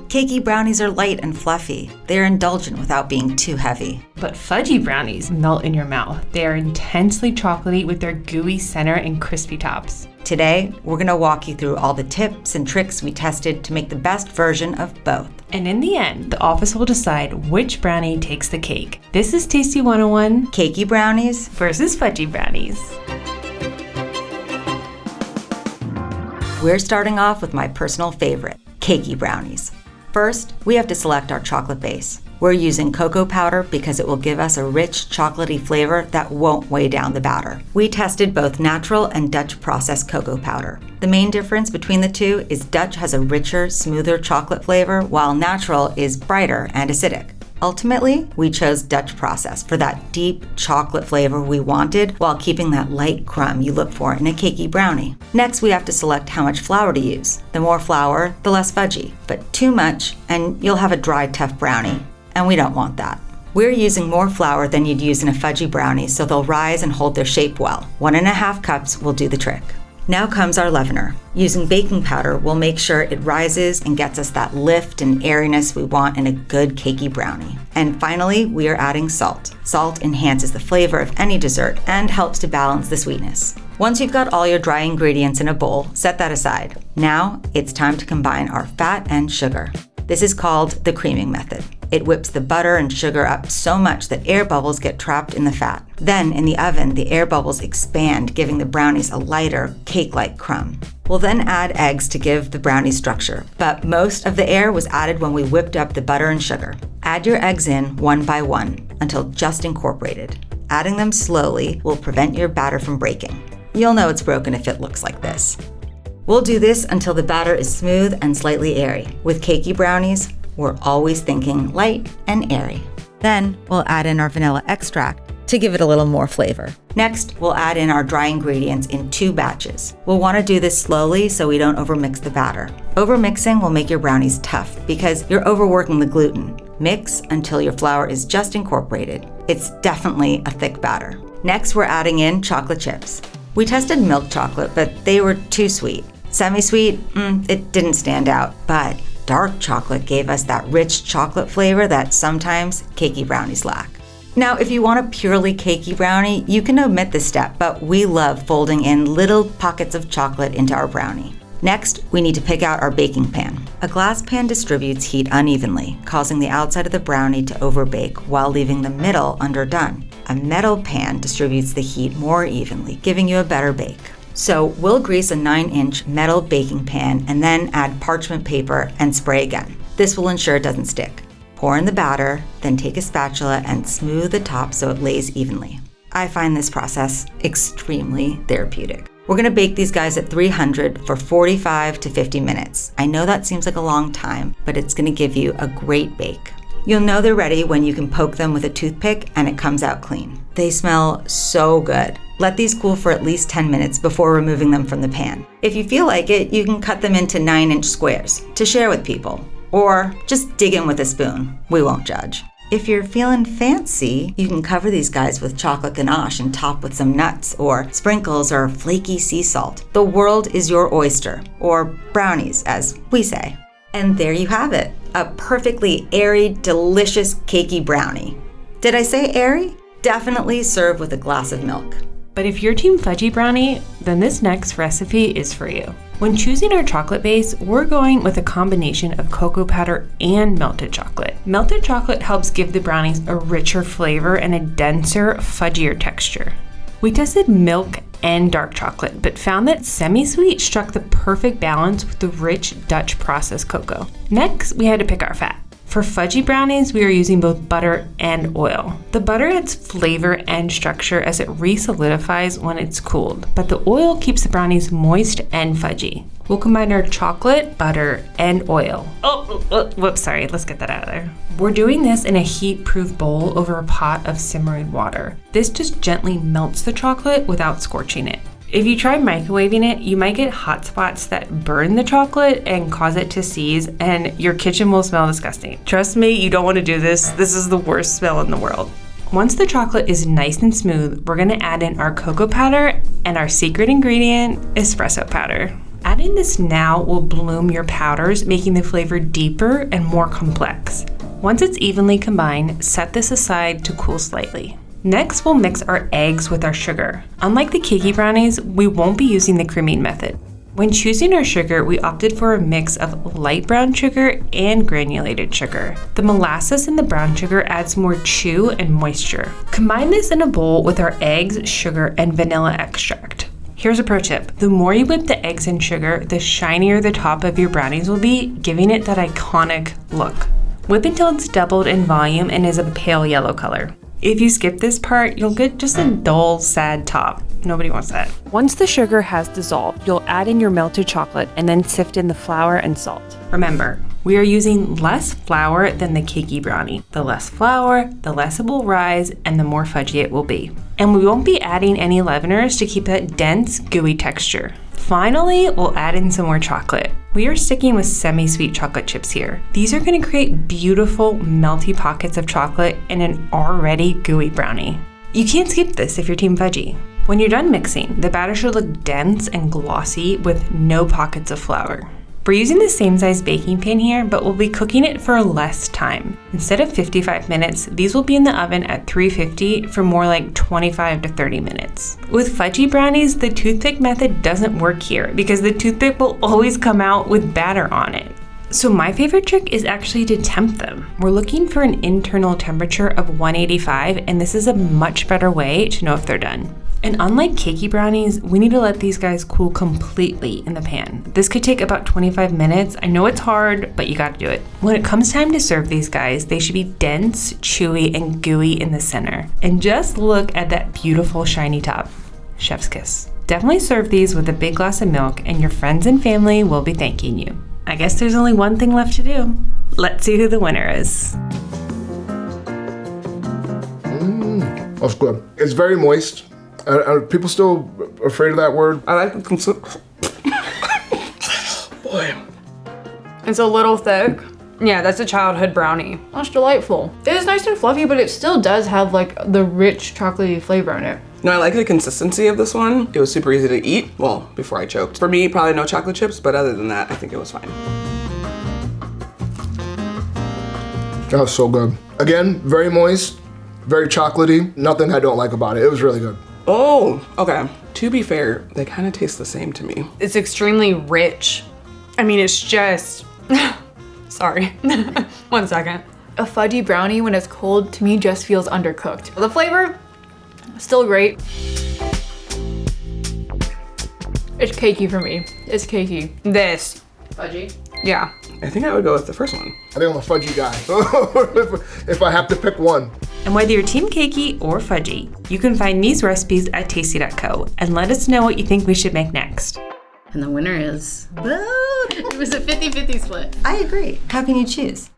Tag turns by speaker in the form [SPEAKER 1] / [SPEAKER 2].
[SPEAKER 1] Cakey brownies are light and fluffy. They are indulgent without being too heavy.
[SPEAKER 2] But Fudgy Brownies melt in your mouth. They are intensely chocolatey with their gooey center and crispy tops.
[SPEAKER 1] Today, we're going to walk you through all the tips and tricks we tested to make the best version of both.
[SPEAKER 2] And in the end, the office will decide which brownie takes the cake. This is Tasty 101,
[SPEAKER 1] Cakey brownies
[SPEAKER 2] versus Fudgy Brownies.
[SPEAKER 1] We're starting off with my personal favorite, Cakey brownies. First, we have to select our chocolate base. We're using cocoa powder because it will give us a rich chocolatey flavor that won't weigh down the batter. We tested both natural and Dutch processed cocoa powder. The main difference between the two is Dutch has a richer, smoother chocolate flavor, while natural is brighter and acidic. Ultimately, we chose Dutch process for that deep chocolate flavor we wanted while keeping that light crumb you look for in a cakey brownie. Next, we have to select how much flour to use. The more flour, the less fudgy, but too much and you'll have a dry, tough brownie. And we don't want that. We're using more flour than you'd use in a fudgy brownie so they'll rise and hold their shape well. 1.5 cups will do the trick. Now comes our leavener. Using baking powder will make sure it rises and gets us that lift and airiness we want in a good cakey brownie. And finally, we are adding salt. Salt enhances the flavor of any dessert and helps to balance the sweetness. Once you've got all your dry ingredients in a bowl, set that aside. Now, it's time to combine our fat and sugar. This is called the creaming method. It whips the butter and sugar up so much that air bubbles get trapped in the fat. Then, in the oven, the air bubbles expand, giving the brownies a lighter, cake-like crumb. We'll then add eggs to give the brownie structure, but most of the air was added when we whipped up the butter and sugar. Add your eggs in one by one until just incorporated. Adding them slowly will prevent your batter from breaking. You'll know it's broken if it looks like this. We'll do this until the batter is smooth and slightly airy. With cakey brownies, we're always thinking light and airy. Then we'll add in our vanilla extract to give it a little more flavor. Next, we'll add in our dry ingredients in 2 batches. We'll want to do this slowly so we don't overmix the batter. Overmixing will make your brownies tough because you're overworking the gluten. Mix until your flour is just incorporated. It's definitely a thick batter. Next, we're adding in chocolate chips. We tested milk chocolate, but they were too sweet. Semi-sweet, it didn't stand out, but dark chocolate gave us that rich chocolate flavor that sometimes cakey brownies lack. Now, if you want a purely cakey brownie, you can omit this step, but we love folding in little pockets of chocolate into our brownie. Next, we need to pick out our baking pan. A glass pan distributes heat unevenly, causing the outside of the brownie to overbake while leaving the middle underdone. A metal pan distributes the heat more evenly, giving you a better bake. So we'll grease a 9-inch metal baking pan and then add parchment paper and spray again. This will ensure it doesn't stick. Pour in the batter, then take a spatula and smooth the top so it lays evenly. I find this process extremely therapeutic. We're gonna bake these guys at 300 for 45 to 50 minutes. I know that seems like a long time, but it's gonna give you a great bake. You'll know they're ready when you can poke them with a toothpick and it comes out clean. They smell so good. Let these cool for at least 10 minutes before removing them from the pan. If you feel like it, you can cut them into 9-inch squares to share with people. Or just dig in with a spoon. We won't judge. If you're feeling fancy, you can cover these guys with chocolate ganache and top with some nuts or sprinkles or flaky sea salt. The world is your oyster, or brownies, as we say. And there you have it, a perfectly airy, delicious cakey brownie. Did I say airy? Definitely serve with a glass of milk.
[SPEAKER 2] But if you're team Fudgy Brownie, then this next recipe is for you. When choosing our chocolate base, we're going with a combination of cocoa powder and melted chocolate. Melted chocolate helps give the brownies a richer flavor and a denser, fudgier texture. We tested milk and dark chocolate, but found that semi-sweet struck the perfect balance with the rich Dutch processed cocoa. Next, we had to pick our fat. For Fudgy Brownies, we are using both butter and oil. The butter adds flavor and structure as it re-solidifies when it's cooled, but the oil keeps the brownies moist and fudgy. We'll combine our chocolate, butter, and oil. Whoops, sorry, let's get that out of there. We're doing this in a heat-proof bowl over a pot of simmering water. This just gently melts the chocolate without scorching it. If you try microwaving it, you might get hot spots that burn the chocolate and cause it to seize, and your kitchen will smell disgusting. Trust me, you don't want to do this. This is the worst smell in the world. Once the chocolate is nice and smooth, we're going to add in our cocoa powder and our secret ingredient, espresso powder. Adding this now will bloom your powders, making the flavor deeper and more complex. Once it's evenly combined, set this aside to cool slightly. Next, we'll mix our eggs with our sugar. Unlike the Cakey brownies, we won't be using the creaming method. When choosing our sugar, we opted for a mix of light brown sugar and granulated sugar. The molasses in the brown sugar adds more chew and moisture. Combine this in a bowl with our eggs, sugar, and vanilla extract. Here's a pro tip. The more you whip the eggs and sugar, the shinier the top of your brownies will be, giving it that iconic look. Whip until it's doubled in volume and is a pale yellow color. If you skip this part, you'll get just a dull, sad top. Nobody wants that. Once the sugar has dissolved, you'll add in your melted chocolate and then sift in the flour and salt. Remember, we are using less flour than the Cakey brownie. The less flour, the less it will rise, and the more fudgy it will be. And we won't be adding any leaveners to keep that dense, gooey texture. Finally, we'll add in some more chocolate. We are sticking with semi-sweet chocolate chips here. These are going to create beautiful, melty pockets of chocolate in an already gooey brownie. You can't skip this if you're team fudgy. When you're done mixing, the batter should look dense and glossy with no pockets of flour. We're using the same size baking pan here, but we'll be cooking it for less time. Instead of 55 minutes, these will be in the oven at 350 for more like 25 to 30 minutes. With fudgy brownies, the toothpick method doesn't work here because the toothpick will always come out with batter on it. So my favorite trick is actually to temp them. We're looking for an internal temperature of 185, and this is a much better way to know if they're done. And unlike Cakey brownies, we need to let these guys cool completely in the pan. This could take about 25 minutes. I know it's hard, but you gotta do it. When it comes time to serve these guys, they should be dense, chewy, and gooey in the center. And just look at that beautiful shiny top. Chef's kiss. Definitely serve these with a big glass of milk, and your friends and family will be thanking you. I guess there's only one thing left to do. Let's see who the winner is.
[SPEAKER 3] That's good. It's very moist. Are people still afraid of that word?
[SPEAKER 4] I like the
[SPEAKER 3] Boy.
[SPEAKER 5] It's a little thick. Yeah, that's a childhood brownie. That's delightful. It is nice and fluffy, but it still does have like the rich chocolatey flavor in it.
[SPEAKER 4] No, I like the consistency of this one. It was super easy to eat. Well, before I choked. For me, probably no chocolate chips, but other than that, I think it was fine.
[SPEAKER 3] That was so good. Again, very moist, very chocolatey. Nothing I don't like about it. It was really good.
[SPEAKER 4] Oh, okay. To be fair, they kind of taste the same to me.
[SPEAKER 5] It's extremely rich. I mean, it's just, sorry, 1 second. A fudgy brownie when it's cold to me just feels undercooked. The flavor, still great. It's cakey for me. It's cakey. This. Fudgy? Yeah.
[SPEAKER 4] I think I would go with the first one.
[SPEAKER 3] I think I'm a fudgy guy. if I have to pick one.
[SPEAKER 2] And whether you're team cakey or fudgy, you can find these recipes at tasty.co and let us know what you think we should make next.
[SPEAKER 6] And the winner is, well, it was a 50-50 split.
[SPEAKER 1] I agree. How can you choose?